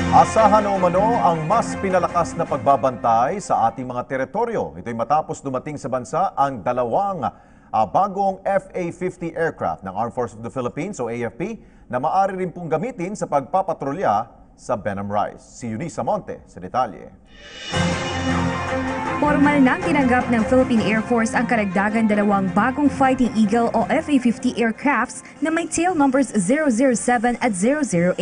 Asahan na umano ang mas pinalakas na pagbabantay sa ating mga teritoryo. Ito'y matapos dumating sa bansa ang dalawang bagong FA-50 aircraft ng Armed Forces of the Philippines o AFP na maaari rin pong gamitin sa pagpapatrolya sa Benham Rise. Si Eunice Monte sa detalye. Formal nang tinanggap ng Philippine Air Force ang karagdagan dalawang bagong Fighting Eagle o FA-50 aircrafts na may tail numbers 007 at 008.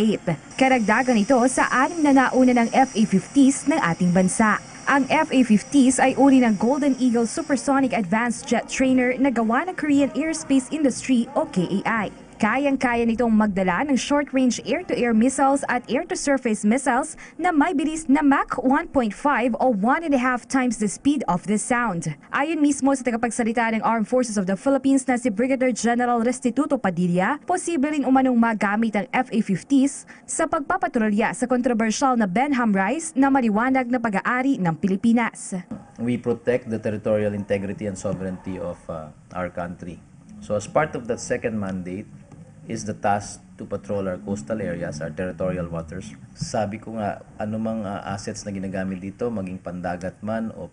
Karagdagan ito sa 6 na nauna ng FA-50s ng ating bansa. Ang FA-50s ay uri ng Golden Eagle Supersonic Advanced Jet Trainer na gawa ng Korean Aerospace Industry o KAI. Kayang-kaya nitong magdala ng short-range air-to-air missiles at air-to-surface missiles na may bilis na Mach 1.5 o 1.5 times the speed of the sound. Ayon mismo sa tagapagsalita ng Armed Forces of the Philippines na si Brigadier General Restituto Padilla, posible rin umanong magamit ang FA-50s sa pagpapatrolya sa kontrobersyal na Benham Rise na maliwanag na pag-aari ng Pilipinas. We protect the territorial integrity and sovereignty of our country. So as part of that second mandate, is the task to patrol our coastal areas, our territorial waters. Sabi ko nga, anumang assets na ginagamit dito, maging pandagat man o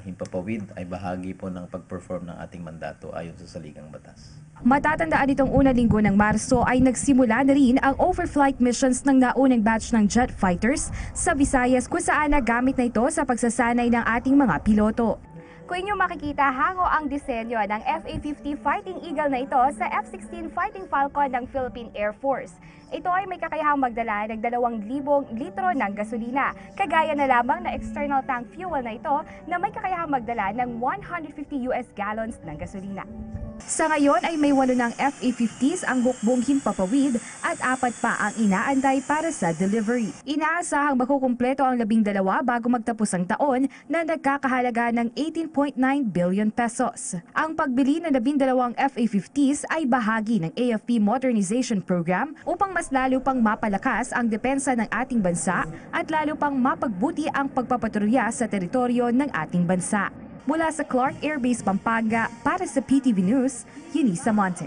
himpapawid, ay bahagi po ng pag-perform ng ating mandato ayon sa saligang batas. Matatandaan itong unang linggo ng Marso ay nagsimula na rin ang overflight missions ng naunang batch ng jet fighters sa Visayas kung saan nagamit na ito sa pagsasanay ng ating mga piloto. Kung inyo makikita, hango ang disenyo ng FA-50 Fighting Eagle na ito sa F-16 Fighting Falcon ng Philippine Air Force. Ito ay may kakayahang magdala ng 2,000 litro ng gasolina, kagaya na lamang na external tank fuel na ito na may kakayahang magdala ng 150 US gallons ng gasolina. Sa ngayon ay may 8 ng FA-50s ang hukbong himpapawid at 4 pa ang inaantay para sa delivery. Inaasahang makukumpleto ang 12 bago magtapos ang taon na nagkakahalaga ng 18.9 billion pesos. Ang pagbili ng 12 FA-50s ay bahagi ng AFP Modernization Program upang mas lalo pang mapalakas ang depensa ng ating bansa at lalo pang mapagbuti ang pagpapatrolya sa teritoryo ng ating bansa. Mula sa Clark Air Base, Pampanga, para sa PTV News, Eunice Monte.